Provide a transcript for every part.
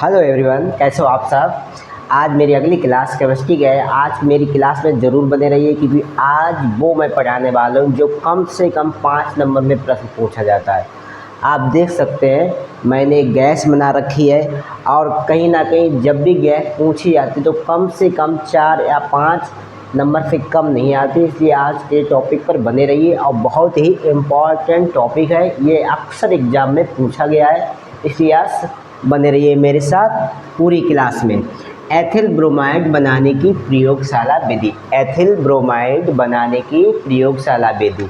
Hello everyone, कैसे हो आप सब। आज मेरी अगली क्लास केमिस्ट्री की है। आज मेरी क्लास में ज़रूर बने रहिए क्योंकि आज वो मैं पढ़ाने वाला हूँ जो कम से कम 5 नंबर में प्रश्न पूछा जाता है। आप देख सकते हैं मैंने गैस बना रखी है और कहीं ना कहीं जब भी गैस पूछी जाती तो कम से कम 4 या 5 नंबर से कम नहीं आती। इसलिए आज के टॉपिक पर बने रहिए और बहुत ही इम्पॉर्टेंट टॉपिक है, ये अक्सर एग्ज़ाम में पूछा गया है। इसलिए आज बने रहिए मेरे साथ पूरी क्लास में। एथिल ब्रोमाइड बनाने की प्रयोगशाला विधि। एथिल ब्रोमाइड बनाने की प्रयोगशाला विधि,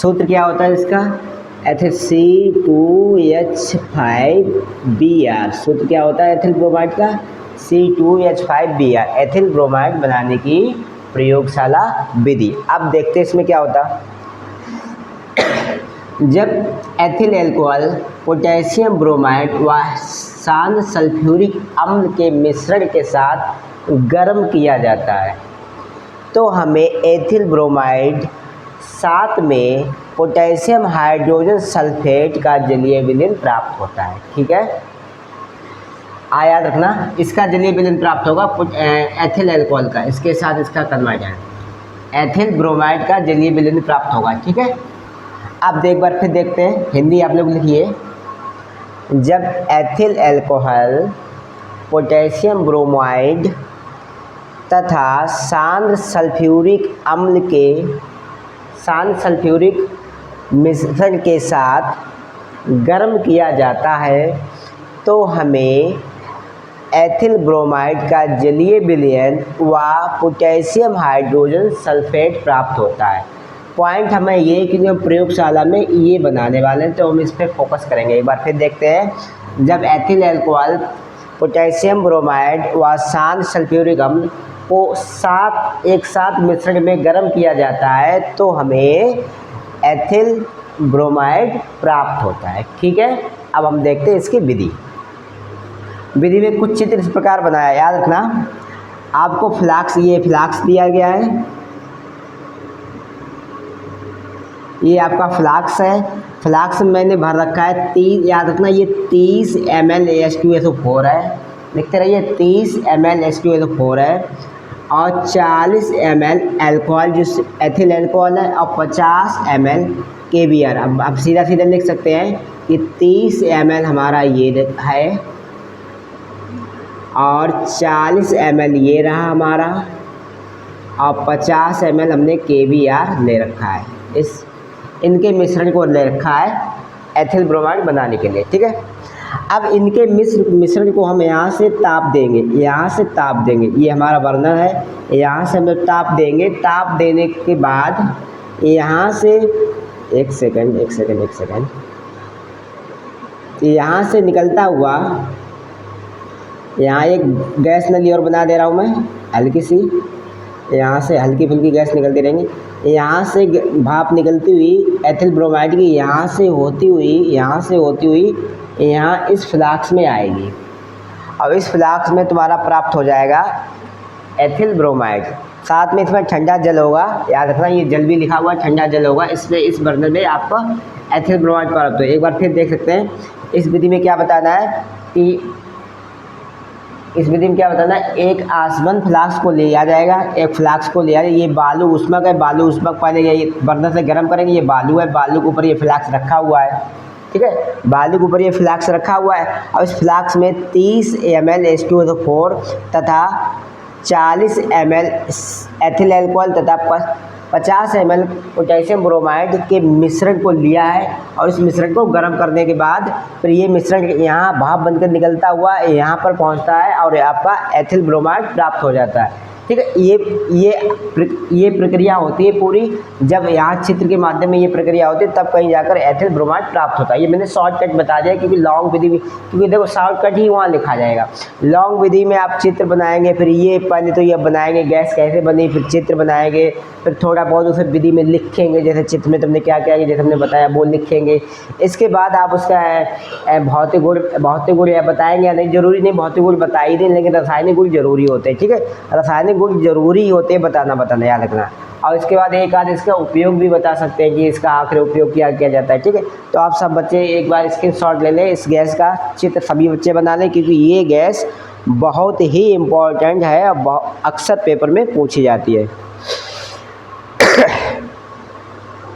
सूत्र क्या होता है इसका? Ethyl C2H5Br। सूत्र क्या होता है एथिल ब्रोमाइड का? C2H5Br। एथिल ब्रोमाइड बनाने की प्रयोगशाला विधि। अब देखते हैं इसमें क्या होता। जब एथिल अल्कोहल, पोटेशियम ब्रोमाइड व शांत सल्फ्यूरिक अम्ल के मिश्रण के साथ गर्म किया जाता है तो हमें एथिल ब्रोमाइड साथ में पोटेशियम हाइड्रोजन सल्फेट का जलीय विलयन प्राप्त होता है। ठीक है, याद रखना, इसका जलीय विलयन प्राप्त होगा एथिल अल्कोहल का, इसके साथ इसका कन्वर्जन एथिल ब्रोमाइड का जलीय विलयन प्राप्त होगा। ठीक है, अब एक बार फिर देखते हैं, हिंदी आप लोग लिखिए। जब एथिल अल्कोहल, पोटेशियम ब्रोमाइड तथा शांत सल्फ्यूरिक अम्ल के शांत सल्फ्यूरिक मिश्रण के साथ गर्म किया जाता है तो हमें एथिल ब्रोमाइड का जलीय विलयन व पोटेशियम हाइड्रोजन सल्फेट प्राप्त होता है। पॉइंट हमें ये कि जो प्रयोगशाला में ये बनाने वाले हैं तो हम इस पर फोकस करेंगे। एक बार फिर देखते हैं। जब एथिल अल्कोहल, पोटेशियम ब्रोमाइड व शांत सल्फ्यूरिक अम्ल को एक साथ मिश्रण में गर्म किया जाता है तो हमें एथिल ब्रोमाइड प्राप्त होता है। ठीक है, अब हम देखते हैं इसकी विधि। विधि में कुछ चित्र इस प्रकार बनाया, याद रखना। आपको फ्लास्क, ये फ्लास्क दिया गया है, ये आपका फ्लास्क है। फ्लास्क में मैंने भर रखा है 30, याद रखना ये 30 ml H2SO4 है। लिखते रहिए 30 ml H2SO4 है और 40 ml अल्कोहल जो एथिल अल्कोहल है और 50 ml KBr। अब आप सीधा सीधा लिख सकते हैं कि 30 ml हमारा ये है और 40 ml ये रहा हमारा और 50 ml हमने KBr ले रखा है। इनके मिश्रण को ले रखा है एथिल ब्रोमाइड बनाने के लिए। ठीक है, अब इनके मिश्रण को हम यहाँ से ताप देंगे, यहाँ से ताप देंगे। ये हमारा बर्नर है, यहाँ से हम ताप देंगे। ताप देने के बाद यहाँ से एक सेकंड यहाँ से निकलता हुआ, यहाँ एक गैस नली और बना दे रहा हूँ मैं, हल्की सी, यहाँ से हल्की फुल्की गैस निकलती रहेंगी। यहाँ से भाप निकलती हुई एथिल ब्रोमाइड की यहाँ से होती हुई यहाँ इस फ्लास्क में आएगी। अब इस फ्लास्क में तुम्हारा प्राप्त हो जाएगा एथिल ब्रोमाइड। साथ में इसमें ठंडा जल होगा, याद रखना ये जल भी लिखा हुआ है, ठंडा जल होगा। इसमें इस बर्नर में आपको एथिल ब्रोमाइड प्राप्त हो। एक बार फिर देख सकते हैं इस विधि में क्या बताना है कि इस विधि में क्या बताना है। एक आसबंद फ्लास्क को लिया जाएगा, एक फ्लास्क को लिया जाएगा। ये बालू उष्मक है, बालू उष्मक पहले ये बर्नर से गर्म करेंगे। ये बालू है, बालू के ऊपर ये फ्लास्क रखा हुआ है। ठीक है, बालू के ऊपर ये फ्लास्क रखा हुआ है और इस फ्लास्क में 30 ml H2SO4 तथा 40 ml एथिल अल्कोहल तथा 50 ml पोटेशियम ब्रोमाइड के मिश्रण को लिया है और इस मिश्रण को गर्म करने के बाद फिर ये मिश्रण यहाँ भाप बनकर निकलता हुआ यहाँ पर पहुँचता है और आपका एथिल ब्रोमाइड प्राप्त हो जाता है। ठीक है, ये प्रक्रिया होती है पूरी। जब यहाँ चित्र के माध्यम में ये प्रक्रिया होती है तब कहीं जाकर एथिल ब्रोमाइड प्राप्त होता है। ये मैंने शॉर्टकट बता दिया क्योंकि लॉन्ग विधि में, क्योंकि देखो शॉर्टकट ही वहाँ लिखा जाएगा। लॉन्ग विधि में आप चित्र बनाएंगे, फिर ये पहले तो ये बनाएंगे गैस कैसे बनी, फिर चित्र बनाएंगे, फिर थोड़ा बहुत उसे विधि में लिखेंगे, जैसे चित्र में तुमने क्या क्या जैसे हमने बताया वो लिखेंगे। इसके बाद आप उसका भौतिक गुण या बताएंगे या नहीं, जरूरी नहीं भौतिक गुण बताई दें, लेकिन रासायनिक गुण जरूरी होते हैं। ठीक है, रासायनिक गुण जरूरी होते हैं बताना, याद रखना। और इसके बाद एक आध इसका उपयोग भी बता सकते हैं कि इसका आखिर उपयोग क्या किया जाता है। ठीक है, तो आप सब बच्चे एक बार स्क्रीनशॉट ले लें, इस गैस का चित्र सभी बच्चे बना लें, क्योंकि ये गैस बहुत ही इम्पोर्टेंट है और अक्सर पेपर में पूछी जाती है।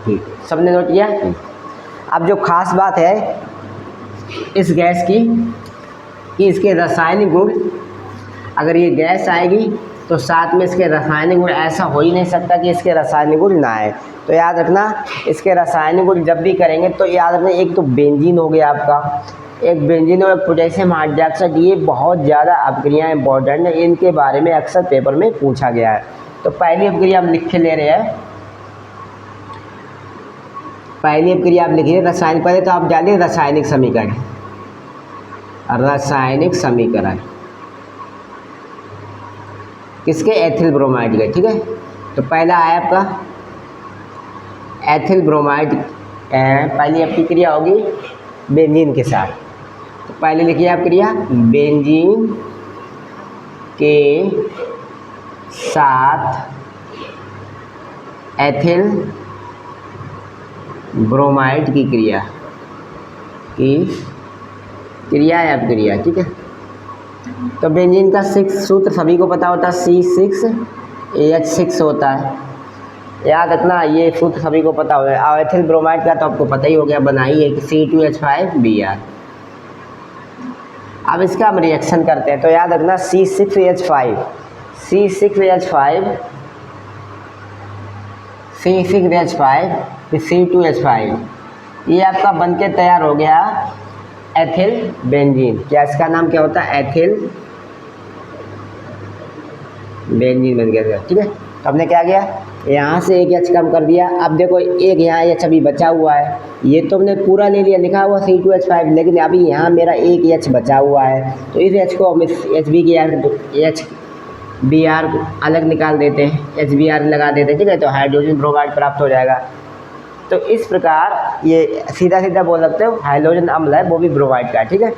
ठीक, सबने नोट किया। अब जो खास बात है इस गैस की कि इसके रासायनिक गुण, अगर ये गैस आएगी तो साथ में इसके रासायनिक गुण, ऐसा हो ही नहीं सकता कि इसके रासायनिक गुण ना आए। तो याद रखना इसके रासायनिक गुण जब भी करेंगे तो याद रखना, एक तो बेंजीन हो गया आपका, एक बेंजीन और पोटेशियम हाइड्रोक्साइड, ये बहुत ज़्यादा अपक्रियाएँ इंपॉर्टेंट है, इनके बारे में अक्सर पेपर में पूछा गया है। तो पहली अपक्रिया हम लिख के ले रहे हैं, पहली अपक्रिया आप लिखिए रासायनिक, पहले तो आप डालिए रासायनिक समीकरण, रासायनिक समीकरण किसके, एथिल ब्रोमाइड के। ठीक है, तो पहला है आपका एथिल ब्रोमाइड, पहली आपकी क्रिया होगी बेंजीन के साथ। तो पहले लिखिए आप क्रिया बेंजीन के साथ एथिल ब्रोमाइड की क्रिया है आप क्रिया। ठीक है, तो बेंजीन का 6 सूत्र सभी को पता होता है, C6H6 होता है, याद रखना ये सूत्र सभी को पता होगा। और एथिल ब्रोमाइड का तो आपको पता ही हो गया, बनाइए कि C2H5Br। अब इसका हम रिएक्शन करते हैं, तो याद रखना C6H5 C2H5 ये आपका बनके तैयार हो गया एथिल बेंजीन। क्या इसका नाम क्या होता है, एथिल बेंजीन बन गया। ठीक है, तो हमने क्या किया, यहाँ से एक एच कम कर दिया। अब देखो एक यहाँ एच अभी बचा हुआ है, ये तो हमने पूरा ले लिया, लिखा हुआ C2H5, लेकिन अभी यहाँ मेरा एक एच बचा हुआ है, तो इस एच को हम HBr अलग निकाल देते हैं, HBr लगा देते हैं। ठीक है, तो हाइड्रोजन ब्रोमाइड प्राप्त हो जाएगा। तो इस प्रकार ये सीधा बोल सकते हो हाइड्रोजन अम्ल है, वो भी ब्रोमाइड का। ठीक है,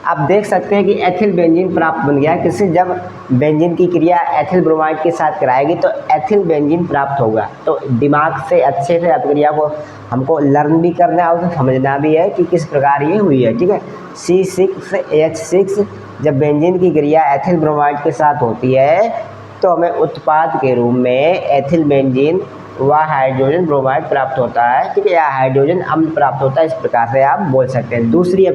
आप देख सकते हैं कि एथिल बेंजीन प्राप्त बन गया। किसी जब बेंजीन की क्रिया एथिल ब्रोमाइड के साथ कराएगी तो एथिल बेंजीन प्राप्त होगा। तो दिमाग से अच्छे से अपक्रिया को हमको लर्न भी करना है और समझना भी है कि किस प्रकार ये हुई है। ठीक है, C6H6 जब बेंजीन की क्रिया एथिल ब्रोमाइड के साथ होती है तो हमें उत्पाद के रूप में एथिल बेंजीन व हाइड्रोजन ब्रोमाइड प्राप्त होता है। ठीक है, या हाइड्रोजन अम्ल प्राप्त होता है, इस प्रकार से आप बोल सकते हैं। दूसरी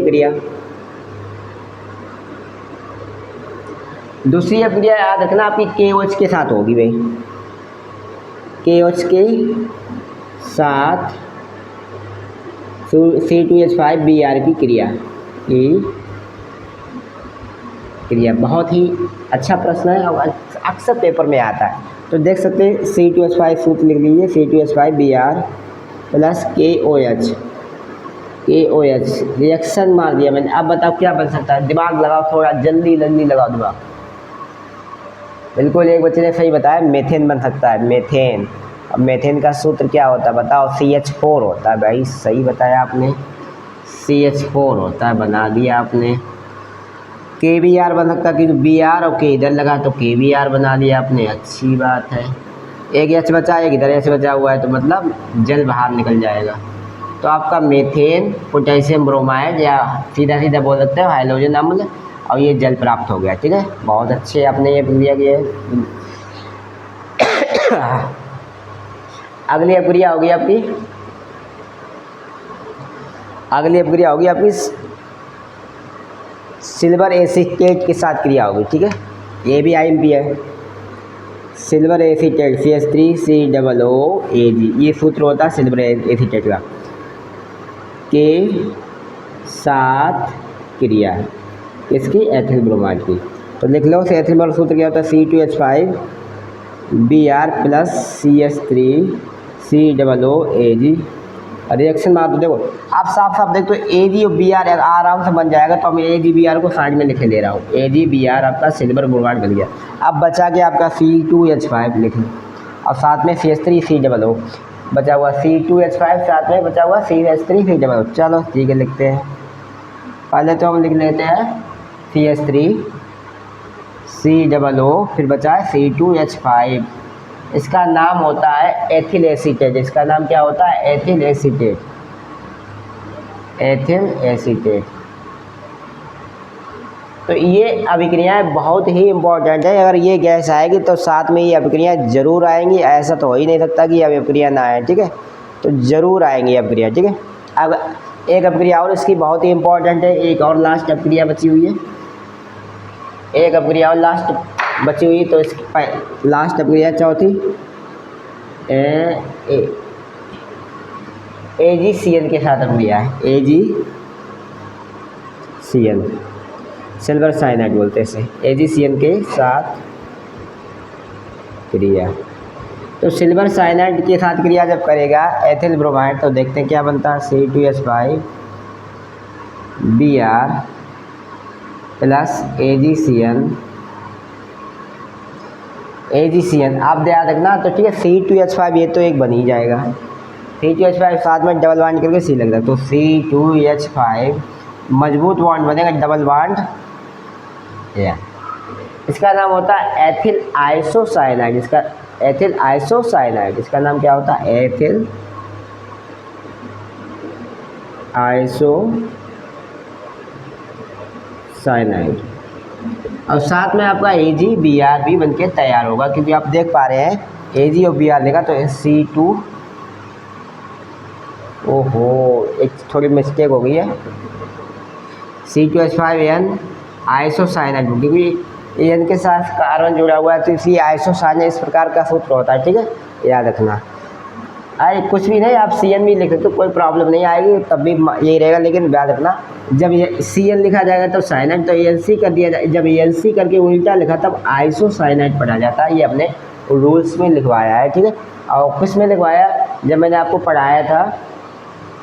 अपक्रिया याद रखना आपकी KOH के साथ होगी भाई, KOH के साथ C2H5Br की क्रिया बहुत ही अच्छा प्रश्न है और अक्सर पेपर में आता है। तो देख सकते हैं C2H5 सूत्र लिख लीजिए, C2H5Br प्लस KOH रिएक्शन मार दिया मैंने। अब बताओ क्या बन सकता है, दिमाग लगाओ थोड़ा, जल्दी लगाओ दिमाग। बिल्कुल एक बच्चे ने सही बताया, मेथेन बन सकता है, मेथेन। अब मेथेन का सूत्र क्या होता है बताओ, CH4 होता है भाई, सही बताया आपने, CH4 होता है, बना दिया आपने। KBr बन सकता है, क्योंकि Br और K इधर लगा तो KBr बना दिया आपने, अच्छी बात है। एक H बचा, एक इधर H बचा हुआ है, तो मतलब जल बाहर निकल जाएगा। तो आपका मेथेन पोटेशियम ब्रोमाइड या सीधा बोल सकते हो हाइड्रोजन अम्ल, और ये जल प्राप्त हो गया। ठीक है, बहुत अच्छे आपने ये प्रक्रिया की है। अगली अपक्रिया होगी आपकी सिल्वर एसीटेट के साथ क्रिया होगी। ठीक है, ये भी IMP है, सिल्वर एसीटेट CH3COOAg, ये सूत्र होता है सिल्वर एसीटेट का, के साथ क्रिया इसकी एथिल ब्रोमाइड की। तो लिख लो एथिल ब्रोमाइड सूत्र क्या होता है, C2H5Br प्लस CH3COOAg। रिएक्शन मार दो, देखो आप साफ देख तो Ag और Br आराम से बन जाएगा। तो मैं AgBr को साइड में लिखे दे रहा हूँ, AgBr आपका सिल्वर ब्रोमाइड बन गया। अब बचा के आपका C2H5 लिख लो, और साथ में CH3COO बचा हुआ, C2H5 साथ में बचा हुआ CH3COO। चलो ठीक है, लिखते हैं। पहले तो हम लिख लेते हैं CH3COO, फिर बचा है C2H5 इसका नाम होता है एथिल एसीटेट। इसका नाम क्या होता है? Ethyl acetate. Ethyl acetate. तो ये अभिक्रियाएं बहुत ही इम्पोर्टेंट है। अगर ये गैस आएगी तो साथ में ये अभिक्रियाएं जरूर आएंगी, ऐसा तो हो ही नहीं सकता कि अभिक्रिया ना आए। ठीक है, तो जरूर आएंगी अभिक्रिया। ठीक है, अब एक अभिक्रिया और इसकी बहुत ही इम्पोर्टेंट है, एक और लास्ट अभिक्रिया बची हुई है, एक अभिक्रिया और लास्ट बची हुई। तो इसकी लास्ट अभिक्रिया चौथी AgCl के साथ अभिक्रिया है। AgCl, सिल्वर साइनाइड बोलते हैं इसे, AgCl के साथ क्रिया। तो सिल्वर साइनाइड के साथ क्रिया जब करेगा एथिल ब्रोमाइड तो देखते हैं क्या बनता है, C2H5 Br प्लस AgCl आप ध्यान रखना। तो ठीक है, C2H5 ये तो एक बन ही जाएगा, C2H5 साथ में डबल बॉन्ड करके C लग रहा है, तो C2H5 मजबूत बॉन्ड बनेगा, डबल बॉन्ड। इसका नाम होता है एथिल आइसोसाइनाइड। इसका एथिल आइसोसाइनाइड, इसका नाम क्या होता है? Ethyl isocyanide. और साथ में आपका AgBr भी बनके तैयार होगा, क्योंकि आप देख पा रहे हैं Ag और Br लेगा तो C2, ओहो एक थोड़ी मिस्टेक हो गई है, C2H5N आइसोसाइनाइड, क्योंकि एन के साथ कार्बन जुड़ा हुआ है तो इसलिए आइसोसाइनाइड इस प्रकार का सूत्र होता है। ठीक है, याद रखना। अरे कुछ भी नहीं, आप CN भी लिख सकते हो, कोई प्रॉब्लम नहीं आएगी, तब भी यही रहेगा। लेकिन याद रखना, जब ये CN लिखा जाएगा तो साइनाइड तो ANC कर दिया जाए, जब ANC करके उल्टा लिखा तब आइसोसाइनाइड पढ़ा जाता है। ये अपने रूल्स में लिखवाया है। ठीक है, और किस में लिखवाया? जब मैंने आपको पढ़ाया था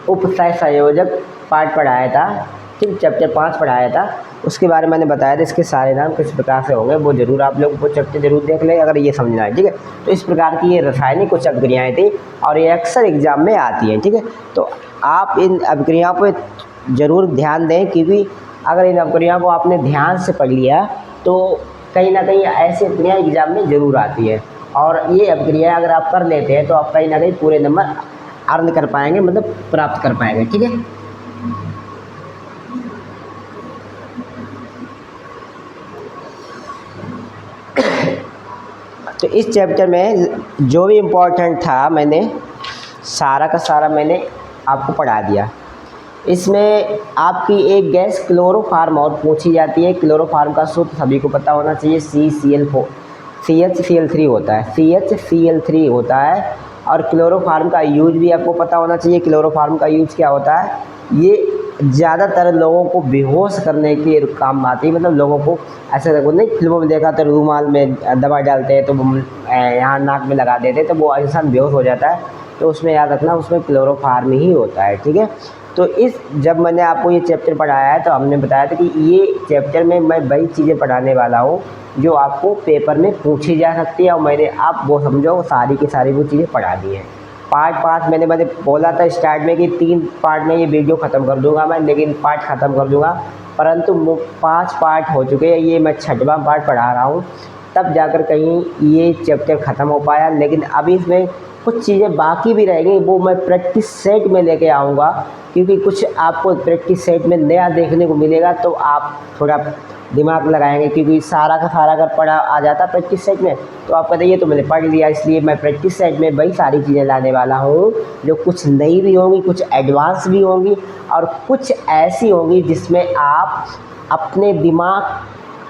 उपसय संयोजक पार्ट पढ़ाया था, ठीक, चैप्टर 5 पढ़ाया था, उसके बारे में मैंने बताया था। इसके सारे नाम किस प्रकार से होंगे वो जरूर आप लोग वो चैप्टर जरूर देख लें अगर ये समझना है। ठीक है, तो इस प्रकार की ये रासायनिक कुछ अभिक्रियाएँ थी और ये अक्सर एग्जाम में आती हैं। ठीक है, तो आप इन अभिक्रियाओं पर ज़रूर ध्यान दें, क्योंकि अगर इन अभिक्रियाओं को आपने ध्यान से पढ़ लिया तो कहीं ना कहीं ऐसी अभिक्रियाएँ एग्जाम में ज़रूर आती है। और ये अभिक्रियाएँ अगर आप कर लेते हैं तो आप कहीं ना कहीं पूरे नंबर अर्न कर पाएंगे, मतलब प्राप्त कर पाएंगे। ठीक है, तो इस चैप्टर में जो भी इम्पोर्टेंट था मैंने सारा का सारा मैंने आपको पढ़ा दिया। इसमें आपकी एक गैस क्लोरोफार्म और पूछी जाती है। क्लोरोफार्म का सूत्र सभी को पता होना चाहिए, CHCl3 होता है, CHCl3 होता है। और क्लोरोफार्म का यूज भी आपको पता होना चाहिए। क्लोरोफार्म का यूज क्या होता है? ये ज़्यादातर लोगों को बेहोश करने के काम आती है, मतलब लोगों को ऐसे नहीं, फिल्मों में देखा तो रूमाल में दवा डालते हैं तो वो यहाँ नाक में लगा देते हैं तो वो इंसान बेहोश हो जाता है, तो उसमें याद रखना उसमें क्लोरोफार्म ही होता है। ठीक है, तो जब मैंने आपको ये चैप्टर पढ़ाया है तो हमने बताया था कि ये चैप्टर में मैं वही चीज़ें पढ़ाने वाला हूँ जो आपको पेपर में पूछी जा सकती है, और मैंने आप वो समझो सारी की सारी वो चीज़ें पढ़ा दी हैं। पार्ट 5 मैंने बोला था स्टार्ट में कि 3 पार्ट में ये वीडियो ख़त्म कर दूंगा मैं, लेकिन पार्ट ख़त्म कर दूंगा, परंतु 5 पार्ट हो चुके हैं, ये मैं 6वां पार्ट पढ़ा रहा हूँ, तब जाकर कहीं ये चैप्टर ख़त्म हो पाया। लेकिन अभी इसमें कुछ चीज़ें बाकी भी रहेंगी, वो मैं प्रैक्टिस सेट में लेके आऊँगा, क्योंकि कुछ आपको प्रैक्टिस सेट में नया देखने को मिलेगा तो आप थोड़ा दिमाग लगाएंगे, क्योंकि सारा का सारा अगर पढ़ा आ जाता प्रैक्टिस सेट में तो आप कहते ये तो मैंने पढ़ लिया। इसलिए मैं प्रैक्टिस सेट में वही सारी चीज़ें लाने वाला हूँ जो कुछ नई भी होंगी, कुछ एडवांस भी होंगी और कुछ ऐसी होंगी जिसमें आप अपने दिमाग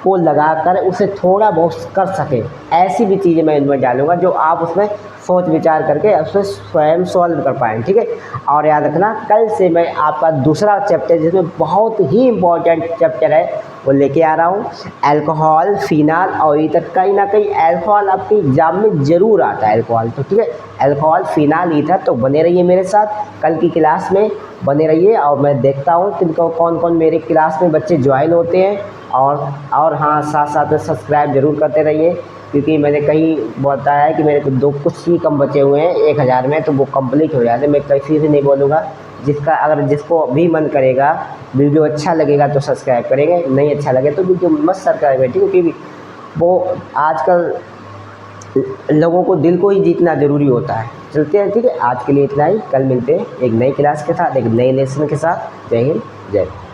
को लगाकर उसे थोड़ा बहुत कर सकें। ऐसी भी चीज़ें मैं इनमें डालूंगा जो आप उसमें सोच विचार करके उसमें स्वयं सॉल्व कर पाएँ। ठीक है, और याद रखना कल से मैं आपका दूसरा चैप्टर जिसमें बहुत ही इम्पोर्टेंट चैप्टर है वो लेके आ रहा हूँ, अल्कोहल, फिनाल और ईथर। कहीं ना कहीं अल्कोहल आपके एग्जाम में ज़रूर आता है अल्कोहल, तो ठीक है, अल्कोहल, फिनाल, ईथर। तो बने रहिए मेरे साथ, कल की क्लास में बने रहिए और मैं देखता हूँ किनको कौन कौन मेरे क्लास में बच्चे ज्वाइन होते हैं। और हाँ, साथ साथ में सब्सक्राइब ज़रूर करते रहिए, क्योंकि मैंने कहीं बताया है कि मेरे को कुछ ही कम बचे हुए हैं 1000 में, तो वो कंप्लीट हो जाते। मैं किसी से नहीं बोलूँगा, जिसको भी मन करेगा वीडियो अच्छा लगेगा तो सब्सक्राइब करेंगे, नहीं अच्छा लगे तो वीडियो मत सब्सक्राइब करें। ठीक है, क्योंकि वो आजकल लोगों को दिल को ही जीतना ज़रूरी होता है। चलते हैं, ठीक है, आज के लिए इतना ही। कल मिलते हैं एक नई क्लास के साथ, एक नए लेसन के साथ। जय हिंद, जय भारत।